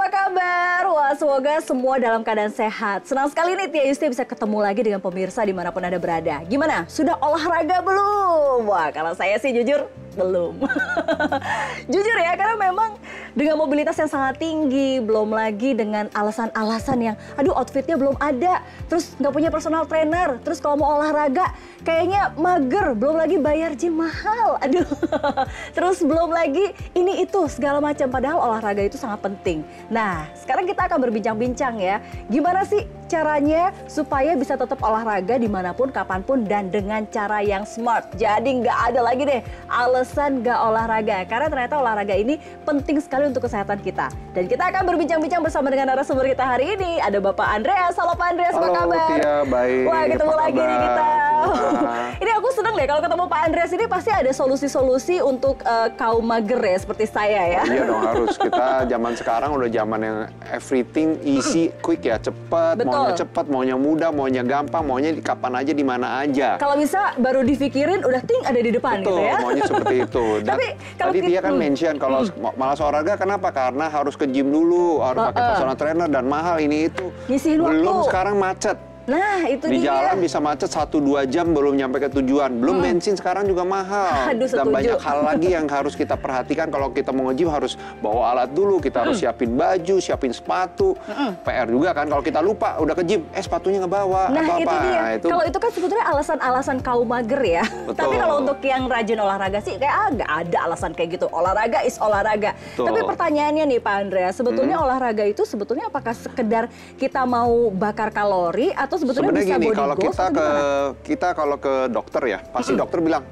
kabar? Wah, semoga semua dalam keadaan sehat. Senang sekali nih Tia Yusti bisa ketemu lagi dengan pemirsa dimanapun Anda berada. Gimana? Sudah olahraga belum? Wah, kalau saya sih jujur belum. Jujur ya, karena memang dengan mobilitas yang sangat tinggi, belum lagi dengan alasan-alasan yang, aduh outfitnya belum ada, terus nggak punya personal trainer, terus kalau mau olahraga kayaknya mager, belum lagi bayar gym mahal, aduh. Terus belum lagi ini itu segala macam, padahal olahraga itu sangat penting. Nah, sekarang kita akan berbincang-bincang ya, gimana sih caranya supaya bisa tetap olahraga dimanapun, kapanpun, dan dengan cara yang smart. Jadi nggak ada lagi deh alasan nggak olahraga, karena ternyata olahraga ini penting sekali untuk kesehatan kita. Dan kita akan berbincang-bincang bersama dengan narasumber kita hari ini. Ada Bapak Andreas. Halo Pak Andreas, apa kabar? Halo Tia, baik. Wah, ketemu lagi nih kita. Ini aku seneng deh kalau ketemu Pak Andreas ini pasti ada solusi-solusi untuk kaum mager ya, seperti saya ya. Iya dong, harus. Kita zaman sekarang udah zaman yang everything easy, quick ya, cepet. Maunya cepet, maunya mudah, maunya gampang, maunya kapan aja, di mana aja. Kalau bisa baru dipikirin udah ting ada di depan. Betul, gitu ya. maunya seperti itu. Dan Tapi tadi dia kan mention kalau malas olahraga kenapa? Karena harus ke gym dulu, harus pakai personal trainer dan mahal ini itu. Ngisihin Belum waktu. sekarang macet. Nah, itu di dia. jalan bisa macet 1-2 jam belum nyampe ke tujuan. Belum bensin sekarang juga mahal. Aduh, dan setuju. banyak hal lagi yang harus kita perhatikan. Kalau kita mau nge-gym harus bawa alat dulu. Kita harus siapin baju, siapin sepatu. PR juga kan kalau kita lupa udah ke gym, sepatunya nggak bawa Nah, atau itu apa. dia. Nah, itu kalau itu kan sebetulnya alasan-alasan kaum mager ya. Betul. Tapi kalau untuk yang rajin olahraga sih kayak nggak ada alasan kayak gitu. Olahraga is olahraga. Betul. Tapi pertanyaannya nih Pak Andreas, sebetulnya olahraga itu sebetulnya apakah sekedar kita mau bakar kalori atau sebetulnya bisa gini, body kalau goals kita kalau ke dokter ya, pasti dokter bilang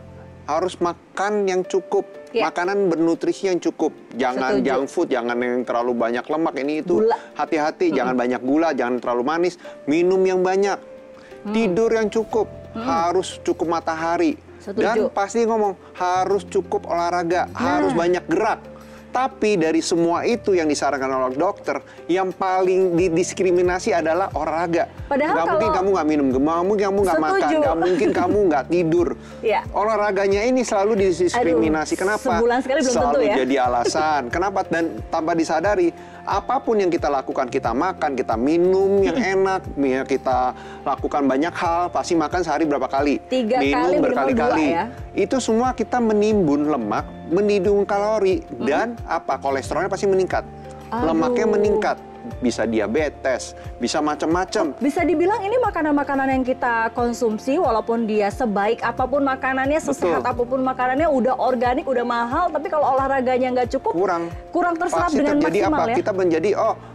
harus makan yang cukup, makanan bernutrisi yang cukup, jangan junk food, jangan yang terlalu banyak lemak, ini itu hati-hati, jangan banyak gula, jangan terlalu manis, minum yang banyak, tidur yang cukup, harus cukup matahari, dan pasti ngomong harus cukup olahraga, harus banyak gerak. Tapi dari semua itu yang disarankan oleh dokter, yang paling didiskriminasi adalah olahraga. Padahal nggak mungkin kamu nggak minum, nggak mungkin kamu nggak makan, nggak mungkin kamu nggak tidur. Olahraganya ini selalu didiskriminasi. Kenapa? Sebulan sekali belum selalu tentu ya. jadi alasan. Kenapa? Dan tanpa disadari, apapun yang kita lakukan, kita makan, kita minum yang enak, kita lakukan banyak hal, pasti makan sehari berapa kali? 3 minum kali, berkali-kali. ya. Itu semua kita menimbun lemak, menimbun kalori, dan kolesterolnya pasti meningkat. Lemaknya meningkat, bisa diabetes, bisa macam-macam. Bisa dibilang ini makanan-makanan yang kita konsumsi, walaupun dia sebaik apapun makanannya, sesehat apapun makanannya, udah organik, udah mahal, tapi kalau olahraganya nggak cukup, kurang terserap pasti dengan terjadi maksimal ya. Kita menjadi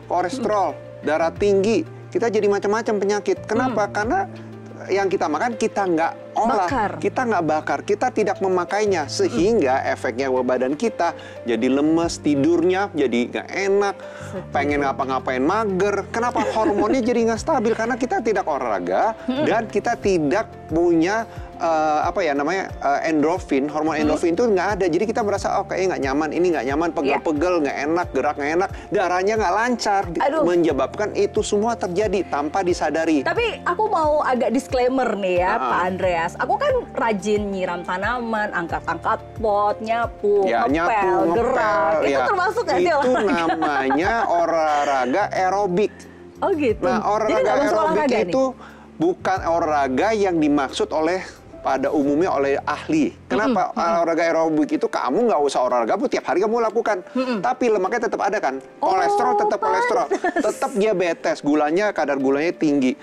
kolesterol, darah tinggi, kita jadi macam-macam penyakit. Kenapa? Karena yang kita makan kita nggak olah, kita nggak bakar, kita tidak memakainya, sehingga efeknya ke badan kita jadi lemes, tidurnya jadi nggak enak, pengen ngapa-ngapain mager. Kenapa? Hormonnya jadi nggak stabil karena kita tidak olahraga dan kita tidak punya endorfin, hormon endorfin itu nggak ada. Jadi kita merasa kayaknya nggak nyaman, ini nggak nyaman, pegel-pegel, nggak enak, gerak nggak enak, darahnya nggak lancar, menyebabkan itu semua terjadi tanpa disadari. Tapi aku mau agak disclaimer nih ya, Pak Andreas. Aku kan rajin nyiram tanaman, angkat-angkat pot, nyapu, ngepel, gerak. Itu termasuk nggak sih olahraga? Itu namanya olahraga aerobik. Oh gitu. Nah, olahraga aerobik itu bukan olahraga yang dimaksud pada umumnya oleh ahli. Kenapa? Olahraga aerobik itu kamu nggak usah olahraga, tiap hari kamu lakukan. Tapi lemaknya tetap ada kan? Kolesterol tetap kolesterol. Tetap diabetes, kadar gulanya tinggi.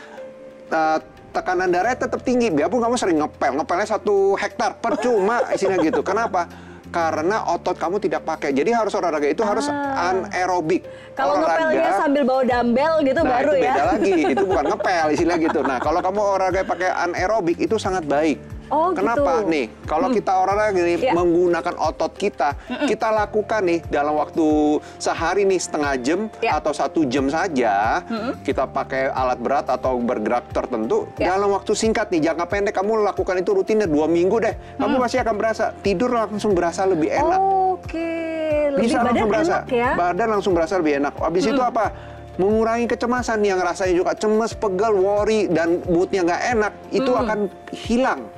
Tekanan darahnya tetap tinggi. Biarpun kamu sering ngepelnya 1 hektar, percuma isinya gitu. Kenapa? Karena otot kamu tidak pakai. Jadi harus olahraga itu harus anaerobik. Kalau ngepelnya sambil bawa dumbbell gitu baru itu ya. beda lagi. Itu bukan ngepel istilah gitu. Nah, kalau kamu olahraga pakai anaerobik itu sangat baik. Kenapa gitu. nih? Kalau kita olahraga nih menggunakan otot kita, kita lakukan nih dalam waktu sehari nih setengah jam atau 1 jam saja, kita pakai alat berat atau bergerak tertentu dalam waktu singkat nih, jangka pendek kamu lakukan itu rutinnya 2 minggu deh, kamu pasti akan berasa tidur langsung berasa lebih enak. Bisa langsung berasa, badan langsung berasa lebih enak. Habis itu apa? Mengurangi kecemasan yang rasanya juga cemas, pegel, worry, dan moodnya nggak enak, itu akan hilang.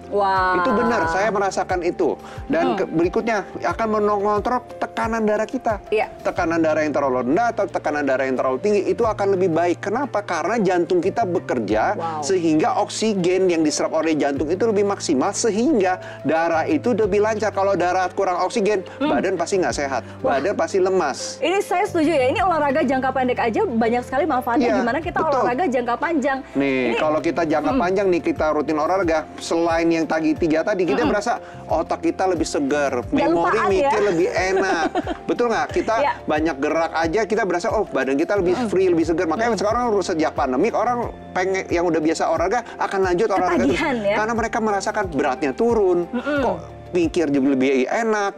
Wow. Itu benar, saya merasakan itu. Dan berikutnya akan mengontrol tekanan darah kita. Tekanan darah yang terlalu rendah atau tekanan darah yang terlalu tinggi itu akan lebih baik. Kenapa? Karena jantung kita bekerja sehingga oksigen yang diserap oleh jantung itu lebih maksimal sehingga darah itu lebih lancar. Kalau darah kurang oksigen, badan pasti nggak sehat, badan pasti lemas. Ini saya setuju ya. Ini olahraga jangka pendek aja banyak sekali manfaatnya. Gimana kita olahraga jangka panjang? Nih, kalau kita jangka panjang nih kita rutin olahraga, selain yang tiga tadi kita merasa otak kita lebih segar, memori mikir lebih enak. Betul nggak? Kita banyak gerak aja kita berasa badan kita lebih free, lebih segar. Makanya sekarang sejak pandemik orang pengen yang udah biasa olahraga akan lanjut olahraga terus. Karena mereka merasakan beratnya turun. Kok pikir juga lebih enak.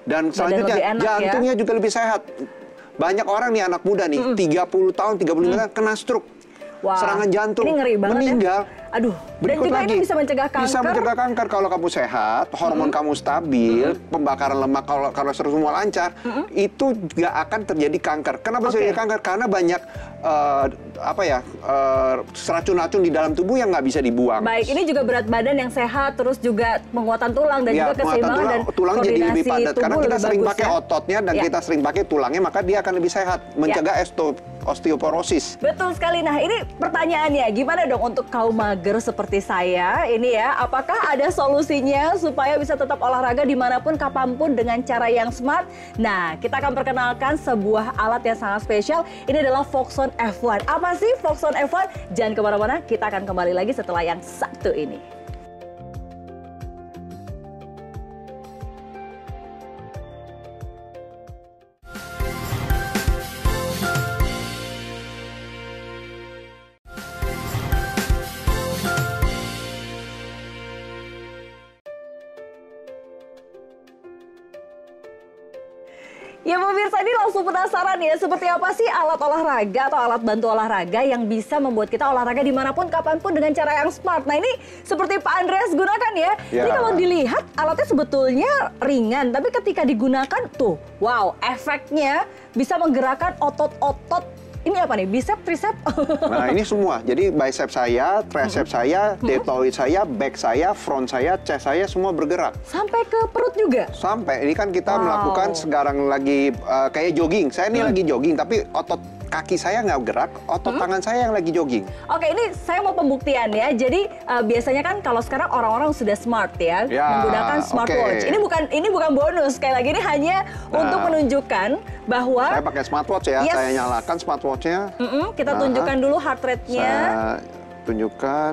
Dan selanjutnya jantungnya juga lebih sehat. Banyak orang nih anak muda nih 30 tahun, 35 tahun kena stroke. Serangan jantung, ini ngeri banget meninggal. Aduh, berikut dan juga lagi, ini bisa mencegah kanker. Bisa mencegah kanker kalau kamu sehat, hormon kamu stabil, pembakaran lemak kalau semua lancar, itu nggak akan terjadi kanker. Kenapa terjadi kanker? Karena banyak racun-racun di dalam tubuh yang nggak bisa dibuang. Baik, ini juga berat badan yang sehat, terus juga penguatan tulang dan juga keseimbangan dan tulang jadi lebih padat. Karena kita sering bagus, pakai ototnya dan kita sering pakai tulangnya, maka dia akan lebih sehat, mencegah osteoporosis. Betul sekali. Nah, ini pertanyaannya, gimana dong untuk kaum mager seperti saya ini ya, apakah ada solusinya supaya bisa tetap olahraga dimanapun, kapanpun dengan cara yang smart? Nah, kita akan perkenalkan sebuah alat yang sangat spesial. Ini adalah Foxon F1. Apa sih Foxon F1? Jangan kemana-mana, kita akan kembali lagi setelah yang satu ini. Ya pemirsa, ini langsung penasaran ya, seperti apa sih alat olahraga atau alat bantu olahraga yang bisa membuat kita olahraga dimanapun, kapanpun dengan cara yang smart. Nah ini seperti Pak Andreas gunakan ya. Ini kalau dilihat alatnya sebetulnya ringan, tapi ketika digunakan tuh, wow, efeknya bisa menggerakkan otot-otot. Ini apa nih? Bicep, tricep? Nah ini semua. Jadi bicep saya, tricep saya, deltoid saya, back saya, front saya, chest saya semua bergerak. Sampai ke perut juga? Sampai. Ini kan kita melakukan sekarang lagi kayak jogging. Saya ini lagi jogging, tapi otot kaki saya nggak gerak, otot tangan saya yang lagi jogging. Oke, ini saya mau pembuktian ya. Jadi biasanya kan kalau sekarang orang-orang sudah smart ya, menggunakan smartwatch. Ini bukan bonus, sekali lagi ini hanya untuk menunjukkan bahwa saya pakai smartwatch ya. Saya nyalakan smartwatchnya. Kita tunjukkan dulu heart rate-nya. Saya tunjukkan,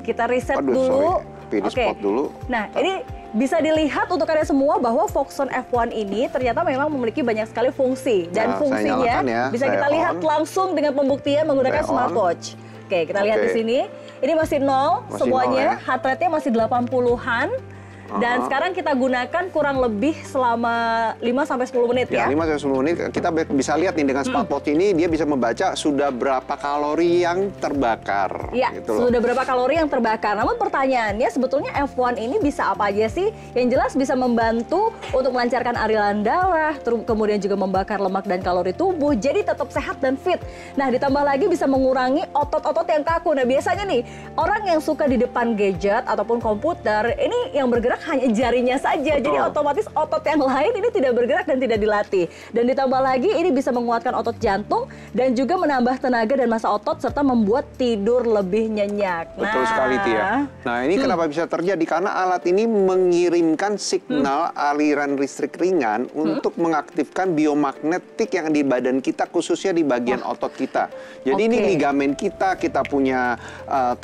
kita reset dulu. Pilih spot dulu. Nah, ini bisa dilihat untuk kalian semua bahwa Foxon F1 ini ternyata memang memiliki banyak sekali fungsi. Dan fungsinya bisa kita lihat langsung dengan pembuktian menggunakan smartwatch. Oke, kita lihat di sini. Ini masih 0 semuanya, heart rate-nya masih 80-an. Dan sekarang kita gunakan kurang lebih selama 5-10 menit ya. 5-10 menit. Kita bisa lihat nih dengan smartwatch ini dia bisa membaca sudah berapa kalori yang terbakar. Iya, gitu sudah berapa kalori yang terbakar. Namun pertanyaannya sebetulnya F1 ini bisa apa aja sih? Yang jelas bisa membantu untuk melancarkan aliran darah, kemudian juga membakar lemak dan kalori tubuh, jadi tetap sehat dan fit. Nah, ditambah lagi bisa mengurangi otot-otot yang kaku. Nah, biasanya nih, orang yang suka di depan gadget ataupun komputer, ini yang bergerak hanya jarinya saja. Jadi otomatis otot yang lain ini tidak bergerak dan tidak dilatih. Dan ditambah lagi ini bisa menguatkan otot jantung dan juga menambah tenaga dan massa otot serta membuat tidur lebih nyenyak. Betul sekali Tia. Nah ini kenapa bisa terjadi? Karena alat ini mengirimkan signal aliran listrik ringan untuk mengaktifkan biomagnetik yang di badan kita, khususnya di bagian otot kita. Jadi ini ligamen kita punya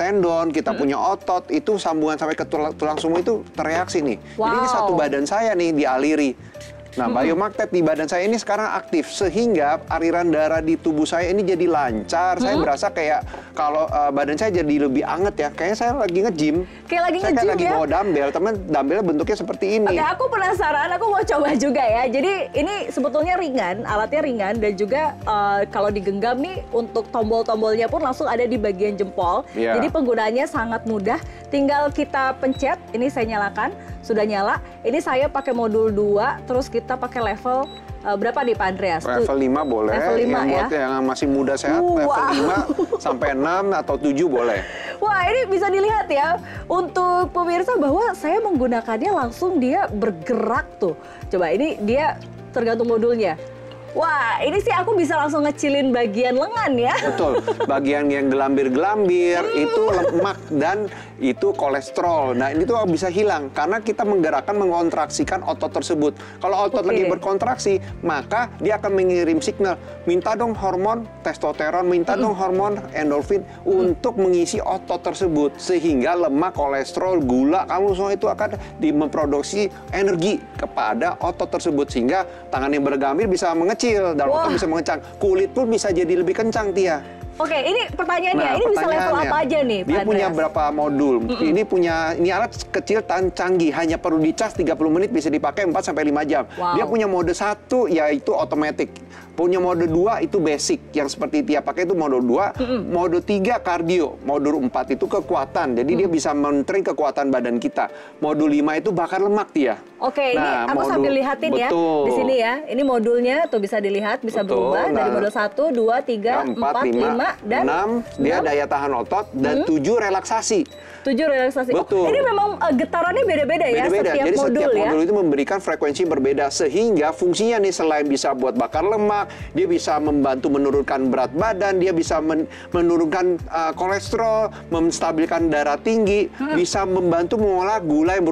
tendon, kita punya otot, itu sambungan sampai ke tulang semua itu tereaksi nih. Jadi ini satu badan saya nih dialiri. Nah, biomagnet di badan saya ini sekarang aktif sehingga aliran darah di tubuh saya ini jadi lancar. Saya berasa kayak kalau badan saya jadi lebih anget ya. Kayaknya saya lagi nge-gym. Kayak lagi nge-gym ya? Saya lagi bawa dumbbell, teman dumbbellnya bentuknya seperti ini. Oke, aku penasaran, aku mau coba juga ya. Jadi ini sebetulnya ringan, alatnya ringan dan juga kalau digenggam nih untuk tombol-tombolnya pun langsung ada di bagian jempol. Jadi penggunaannya sangat mudah. tinggal kita pencet, ini saya nyalakan, sudah nyala. Ini saya pakai modul 2, terus kita pakai level berapa nih Pak Andreas? Level 5 boleh, level 5 yang buat yang masih muda sehat, level 5 sampai 6 atau 7 boleh. Wah, ini bisa dilihat ya, untuk pemirsa bahwa saya menggunakannya langsung dia bergerak tuh. Coba ini dia tergantung modulnya. Wah, ini sih aku bisa langsung ngecilin bagian lengan ya. Betul, bagian yang gelambir-gelambir itu lemak dan itu kolesterol. Nah, ini tuh bisa hilang karena kita menggerakkan, mengontraksikan otot tersebut. Kalau otot lagi berkontraksi, maka dia akan mengirim signal, minta dong hormon testosteron, minta dong hormon endorfin untuk mengisi otot tersebut. Sehingga lemak, kolesterol, gula, kamu semua itu akan memproduksi energi kepada otot tersebut. Sehingga tangan yang bergambir bisa mengecil dan otot bisa mengecang. Kulit pun bisa jadi lebih kencang, Tia. Oke, ini pertanyaannya, ini bisa level apa aja nih, Pak Dia punya Andreas? berapa modul? Ini alat kecil dan canggih, hanya perlu dicas 30 menit bisa dipakai 4 sampai 5 jam. Dia punya mode 1 yaitu otomatis. Punya mode 2 itu basic yang seperti Tia pakai itu mode 2, mode 3 kardio, mode 4 itu kekuatan. Jadi dia bisa men-train kekuatan badan kita. Mode 5 itu bakar lemak, Tia. Oke, ini aku sambil lihatin ya di sini ya. Ini modulnya tuh bisa dilihat, bisa berubah dari modul 1, 2, 3, 4, 5 dan 6 dia daya tahan otot dan 7 relaksasi. 7 relaksasi. Betul. Oh, ini memang getarannya beda-beda ya setiap Jadi modul setiap ya. modul itu memberikan frekuensi berbeda sehingga fungsinya nih selain bisa buat bakar lemak, dia bisa membantu menurunkan berat badan, dia bisa menurunkan kolesterol, menstabilkan darah tinggi, bisa membantu mengolah gula yang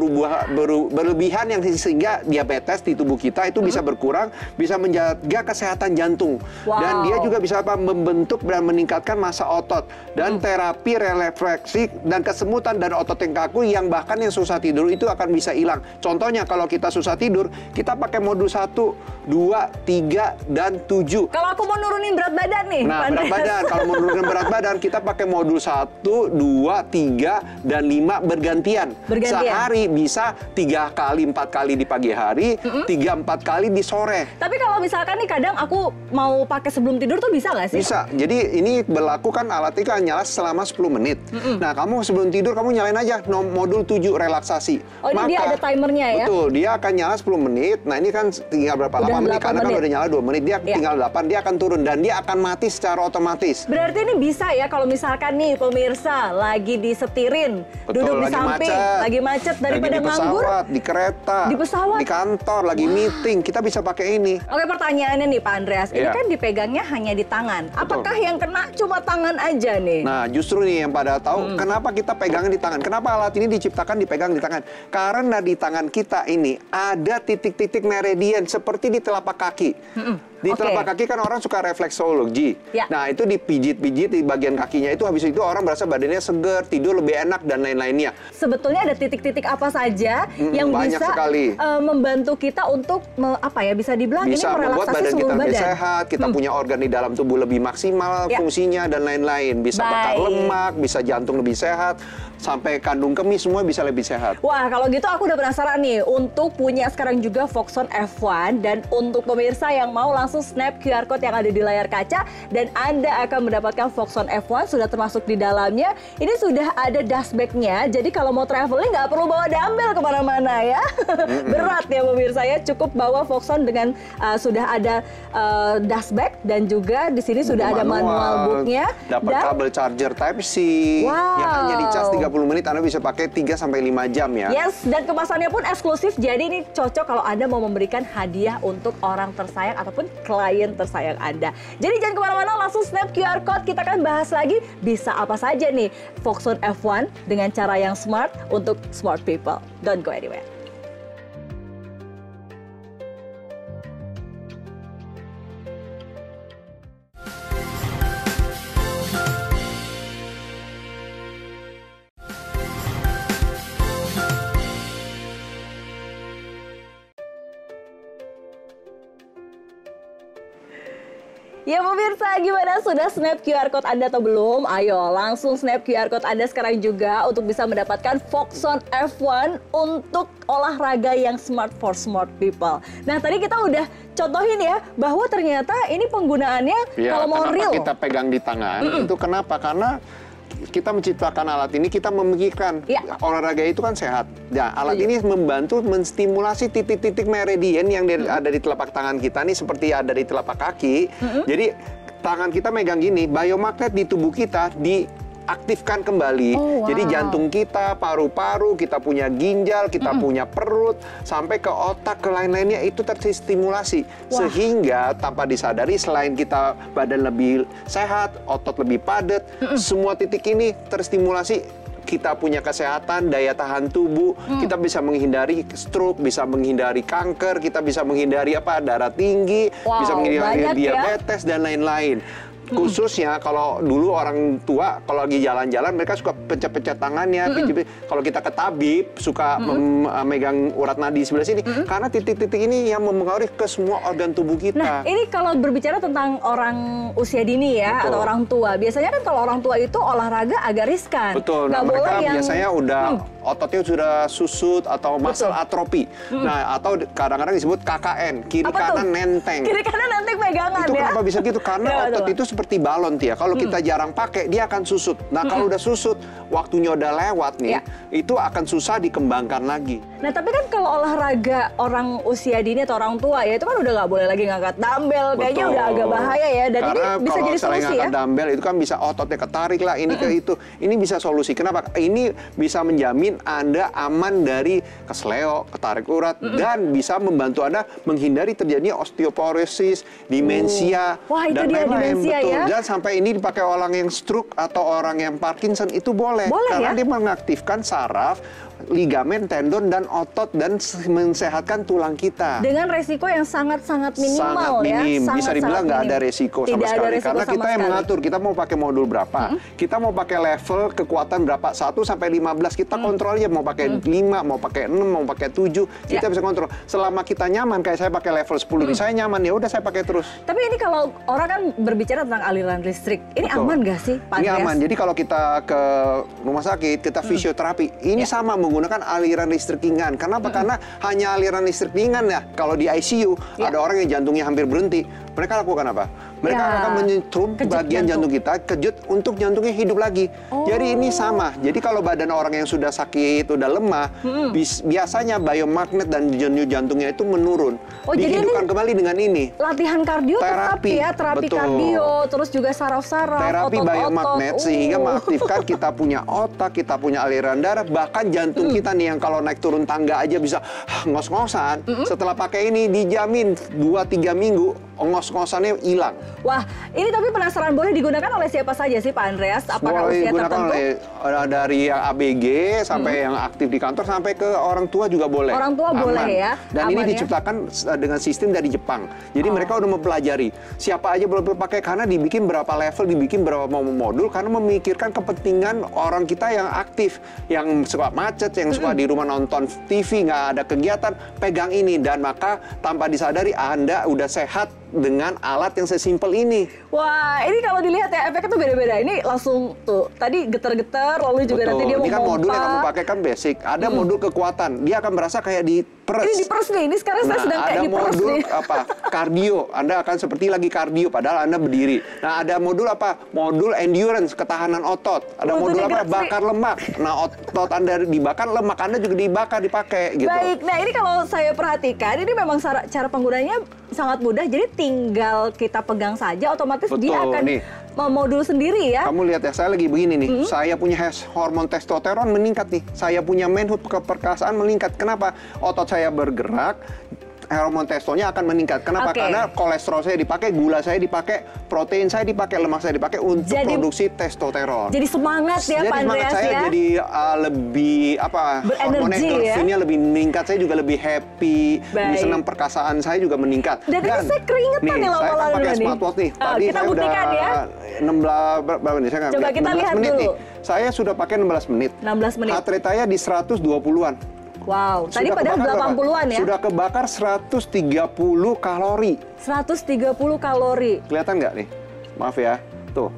berlebihan yang sehingga diabetes di tubuh kita itu bisa berkurang, bisa menjaga kesehatan jantung. Dan dia juga bisa membentuk dan meningkatkan massa otot dan terapi refleksi dan kesemutan dan otot yang kaku yang bahkan yang susah tidur itu akan bisa hilang. Contohnya kalau kita susah tidur, kita pakai modul 1, 2, 3 dan 7. Kalau aku mau nurunin berat badan nih, nah berat badan, kalau mau nurunin berat badan kita pakai modul 1, 2, 3 dan 5 bergantian. Sehari bisa 3 kali, 4 kali di pagi hari, 3-4 kali di sore. Tapi kalau misalkan nih kadang aku mau pakai sebelum tidur tuh bisa nggak sih? Bisa. Jadi ini berlaku kan alatnya kan nyala selama 10 menit. Nah, kamu sebelum tidur kamu nyalain aja modul 7 relaksasi. Oh, ini dia ada timernya ya? Betul, dia akan nyala 10 menit. Nah, ini kan tinggal berapa lama menit? Karena kan udah nyala 2 menit, dia tinggal 8, dia akan turun dan dia akan mati secara otomatis. Berarti ini bisa ya kalau misalkan nih pemirsa lagi disetirin, duduk di samping, lagi macet daripada nganggur, di kereta, di pesawat, di kantor, lagi meeting, kita bisa pakai ini. Oke, pertanyaannya nih Pak Andreas, ini kan dipegangnya hanya di tangan. Apakah yang kena cuma tangan aja nih? Nah, justru nih yang pada tahu kenapa kita pegangnya di tangan. Kenapa alat ini diciptakan dipegang di tangan? Karena di tangan kita ini ada titik-titik meridian seperti di telapak kaki. Di telapak kaki kan orang suka refleksologi. Nah, itu dipijit-pijit di bagian kakinya itu, habis itu orang berasa badannya seger, tidur lebih enak dan lain-lainnya. Sebetulnya ada titik-titik apa saja yang bisa membantu kita untuk bisa dibilang ini merelaksasi badan seluruh kita badan. lebih sehat, kita punya organ di dalam tubuh lebih maksimal fungsinya dan lain-lain. Bisa bakar lemak, bisa jantung lebih sehat, sampai kandung kemih semua bisa lebih sehat. Wah, kalau gitu aku udah penasaran nih untuk punya sekarang juga Foxon F1, dan untuk pemirsa yang mau langsung snap QR code yang ada di layar kaca dan Anda akan mendapatkan Foxon F1 sudah termasuk di dalamnya. Ini sudah ada dustbag-nya, jadi kalau mau traveling nggak perlu bawa dumbbell kemana-mana ya. Berat ya pemirsa ya, cukup bawa Foxon dengan sudah ada dustbag dan juga di sini sudah ada manual booknya. Dapat kabel charger Type-C yang hanya dicas 30 menit, Anda bisa pakai 3-5 jam ya. Yes, dan kemasannya pun eksklusif, jadi ini cocok kalau Anda mau memberikan hadiah untuk orang tersayang ataupun klien tersayang Anda. Jadi jangan kemana-mana, langsung snap QR code, kita akan bahas lagi bisa apa saja nih Foxon F1 dengan cara yang smart untuk smart people. Don't go anywhere. Ya pemirsa, gimana? Sudah snap QR code Anda atau belum? Ayo langsung snap QR code Anda sekarang juga untuk bisa mendapatkan Foxon F1 untuk olahraga yang smart for smart people. Nah, tadi kita udah contohin ya bahwa ternyata ini penggunaannya kalau mau real. Kenapa kita pegang di tangan? Itu kenapa? Karena kita menciptakan alat ini, kita memikirkan olahraga itu kan sehat. Nah, alat ini membantu menstimulasi titik-titik meridian yang ada di telapak tangan kita nih, seperti ada di telapak kaki. Jadi tangan kita megang gini, biomagnet di tubuh kita diaktifkan kembali. Jadi jantung kita, paru-paru, kita punya ginjal, kita punya perut, sampai ke otak, ke lain-lainnya itu terstimulasi. Sehingga tanpa disadari, selain kita badan lebih sehat, otot lebih padat, semua titik ini terstimulasi. Kita punya kesehatan, daya tahan tubuh, kita bisa menghindari stroke, bisa menghindari kanker, kita bisa menghindari darah tinggi, bisa menghindari diabetes dan lain-lain. Khususnya kalau dulu orang tua kalau lagi jalan-jalan mereka suka pencet-pencet tangannya, kalau kita ke tabib suka memegang urat nadi sebelah sini, karena titik-titik ini yang mempengaruhi ke semua organ tubuh kita. Nah, ini kalau berbicara tentang orang usia dini ya, atau orang tua, biasanya kan kalau orang tua itu olahraga agak riskan. Betul, nah mereka biasanya udah ototnya sudah susut atau muscle atrofi. Nah, atau kadang-kadang disebut KKN, kiri kanan nenteng. Kiri kanan nenteng pegangan itu ya. Kenapa bisa gitu? Karena otot itu seperti balon, Tia. Kalau kita jarang pakai, dia akan susut. Nah, kalau udah susut, waktunya udah lewat nih, itu akan susah dikembangkan lagi. Nah, tapi kan kalau olahraga orang usia dini atau orang tua ya, itu kan udah nggak boleh lagi ngangkat dumbbell. Kayaknya udah agak bahaya ya. Dan karena ini bisa jadi solusi ya. Ngangkat dumbbell itu kan bisa ototnya ketarik lah, ini ke itu. Ini bisa solusi. Kenapa? Ini bisa menjamin Anda aman dari kesleo, ketarik urat, dan bisa membantu Anda menghindari terjadinya osteoporosis, demensia, Wah, itu dan dia lain-lain. demensia Betul. ya. Dan sampai ini dipakai orang yang stroke atau orang yang Parkinson itu boleh. Karena dia mengaktifkan saraf, ligamen, tendon, dan otot, dan mensehatkan tulang kita. Dengan resiko yang sangat-sangat minimal sangat minim. ya. Bisa dibilang nggak ada resiko sama sekali. Karena kita yang mengatur, kita mau pakai modul berapa, kita mau pakai level kekuatan berapa, 1 sampai 15, kita kontrol aja, mau pakai 5, mau pakai 6, mau pakai 7, kita bisa kontrol. Selama kita nyaman, kayak saya pakai level 10, saya nyaman, ya udah saya pakai terus. Tapi ini kalau orang kan berbicara tentang aliran listrik, ini aman nggak sih, Pak Andreas? Ini aman. Jadi kalau kita ke rumah sakit, kita fisioterapi, ini sama menggunakan aliran listrik ringan. Kenapa? Karena hanya aliran listrik ringan ya. Kalau di ICU, ada orang yang jantungnya hampir berhenti. Mereka lakukan apa? Mereka akan menyetrum bagian jantung kita, kejut untuk jantungnya hidup lagi. Jadi ini sama. Jadi kalau badan orang yang sudah sakit, udah lemah, biasanya biomagnet dan denyut jantungnya itu menurun. Dihidupkan kembali dengan ini. Latihan kardio terapi, tetap ya, terapi kardio, terus juga saraf-saraf, terapi biomagnet, sehingga mengaktifkan kita punya otak, kita punya aliran darah, bahkan jantung kita nih yang kalau naik turun tangga aja bisa ngos-ngosan. Setelah pakai ini dijamin 2-3 minggu ngos-ngosannya hilang. Wah, ini tapi penasaran, boleh digunakan oleh siapa saja sih Pak Andreas? Apakah boleh usia digunakan tertentu? Dari yang ABG sampai yang aktif di kantor sampai ke orang tua juga boleh. Orang tua boleh ya. Dan ini diciptakan dengan sistem dari Jepang. Jadi mereka udah mempelajari siapa aja boleh pakai, karena dibikin berapa level, dibikin berapa modul, karena memikirkan kepentingan orang kita yang aktif, yang suka macet, yang suka di rumah nonton TV, nggak ada kegiatan, pegang ini, dan maka tanpa disadari Anda udah sehat dengan alat yang sesimpel ini. Wah, ini kalau dilihat ya efeknya tuh beda-beda. Ini langsung tuh tadi getar-getar, lalu juga nanti dia mau ini kan mompa. modul yang kamu pakai kan basic. Ada modul kekuatan, dia akan merasa kayak diperes. Ini diperes nih, ini sekarang saya sedang kayak diperes modul nih. apa? Kardio, Anda akan seperti lagi kardio padahal Anda berdiri. Nah, ada modul apa? Modul endurance, ketahanan otot. Ada modul apa? Bakar lemak. Nah, otot Anda dibakar, lemak Anda juga dibakar, dipakai gitu. Baik, nah ini kalau saya perhatikan, ini memang cara penggunanya sangat mudah. Jadi tinggal kita pegang saja, otomatis dia akan memodul sendiri ya. Kamu lihat ya, saya lagi begini nih. Saya punya hormon testosteron meningkat nih. Saya punya manhood, keperkasaan meningkat. Kenapa? Otot saya bergerak, hormon testonya akan meningkat. Kenapa? Karena kolesterol saya dipakai, gula saya dipakai, protein saya dipakai, lemak saya dipakai untuk produksi testosteron. Jadi semangat ya Pak Andreas saya ya. jadi lebih hormon endorfinnya lebih meningkat, saya juga lebih happy, lebih senang, perkasaan saya juga meningkat. Dan ini saya keringetan nih lama-lama saya pakai nih. smartwatch nih. Tadi kita saya buktikan udah ya. 16 berapa menit? Saya Coba kita lihat menit dulu. Nih. Saya sudah pakai 16 menit. 16 menit. Heart rate saya di 120-an. Wow, tadi padahal 80-an ya? Sudah kebakar 130 kalori. 130 kalori. Kelihatan nggak nih? Maaf ya, tuh.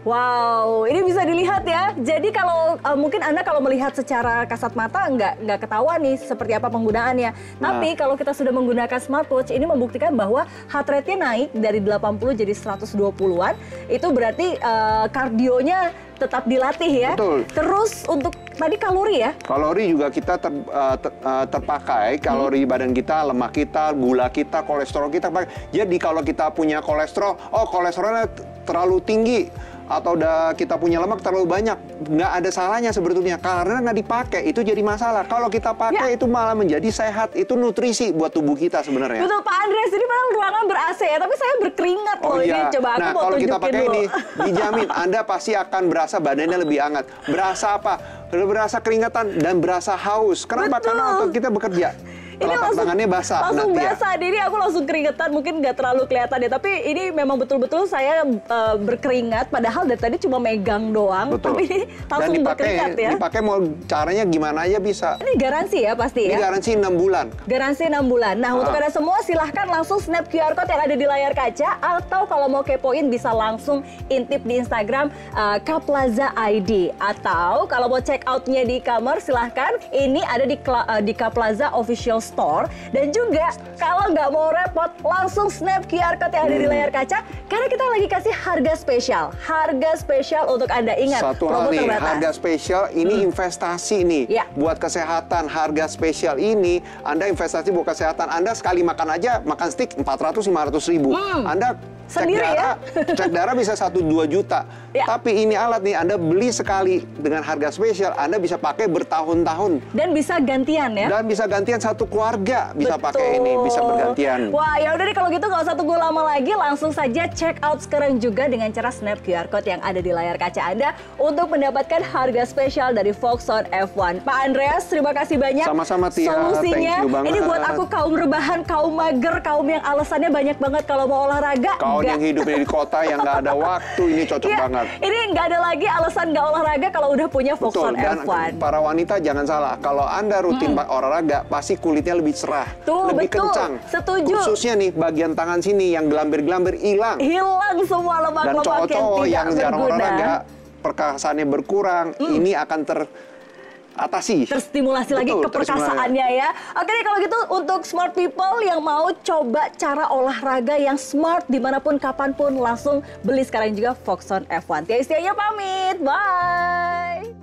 Wow, ini bisa dilihat ya. Jadi kalau mungkin Anda kalau melihat secara kasat mata nggak ketahuan nih seperti apa penggunaannya. Tapi kalau kita sudah menggunakan smartwatch, ini membuktikan bahwa heart rate-nya naik dari 80 jadi 120-an. Itu berarti kardionya tetap dilatih ya. Betul. Terus untuk tadi kalori ya? Kalori juga kita terpakai, kalori badan kita, lemak kita, gula kita, kolesterol kita. Jadi kalau kita punya kolesterol, kolesterolnya terlalu tinggi, atau kita punya lemak terlalu banyak, nggak ada salahnya sebetulnya karena nggak dipakai, itu jadi masalah. Kalau kita pakai itu malah menjadi sehat, itu nutrisi buat tubuh kita sebenarnya. Betul Pak Andreas, ini padahal ruangan ber-AC ya, tapi saya berkeringat loh ini. Coba aku mau kalau kita tunjukin pakai dulu. ini, dijamin Anda pasti akan berasa badannya lebih hangat. Berasa apa? Berasa keringatan dan berasa haus. Kenapa? Betul. Karena otot kita bekerja. Ini tangannya basah. Langsung basah, jadi aku langsung keringetan, mungkin nggak terlalu kelihatan ya. Tapi ini memang betul-betul saya berkeringat, padahal dari tadi cuma megang doang. Betul. Tapi ini langsung berkeringat ya. Dipakai mau caranya gimana aja bisa. Ini garansi ya pasti ya? Ini garansi 6 bulan. Garansi 6 bulan. Nah untuk Anda semua silahkan langsung snap QR Code yang ada di layar kaca. Atau kalau mau kepoin bisa langsung intip di Instagram Kaplaza ID. Atau kalau mau check out-nya di e-commerce silahkan. Ini ada di Kaplaza Official Store. Dan juga kalau nggak mau repot langsung snap QR Code yang ada di layar kaca karena kita lagi kasih harga spesial untuk Anda. Ingat, satu hal nih, harga spesial ini investasi nih buat kesehatan. Harga spesial ini Anda investasi buat kesehatan. Anda sekali makan aja, makan steak 400-500 ribu. Anda cek darah bisa 1-2 juta. Tapi ini alat nih, Anda beli sekali dengan harga spesial, Anda bisa pakai bertahun-tahun. Dan bisa gantian ya? Dan bisa gantian satu keluarga bisa pakai ini, bisa bergantian. Wah, ya udah deh kalau gitu nggak usah tunggu lama lagi, langsung saja check out sekarang juga dengan cara snap QR Code yang ada di layar kaca Anda untuk mendapatkan harga spesial dari Foxon F1. Pak Andreas, terima kasih banyak. Sama-sama Tia, solusinya. thank you banget. Ini buat aku kaum rebahan, kaum mager, kaum yang alasannya banyak banget kalau mau olahraga. Kaum yang hidup di kota yang nggak ada waktu, ini cocok banget. Ini nggak ada lagi alasan nggak olahraga kalau udah punya Foxon F1. Dan para wanita jangan salah, kalau Anda rutin olahraga, pasti kulitnya lebih cerah, lebih kencang. Setuju. Khususnya nih bagian tangan sini yang gelambir-gelambir hilang. Hilang semua lemak-lemak Dan cowok-cowok yang jarang berguna. olahraga, perkasaannya berkurang, ini akan teratasi. Terstimulasi lagi keperkasaannya ya. Oke deh kalau gitu untuk smart people yang mau coba cara olahraga yang smart dimanapun kapanpun langsung beli sekarang juga Foxon F1. Tia Yustianya pamit, bye.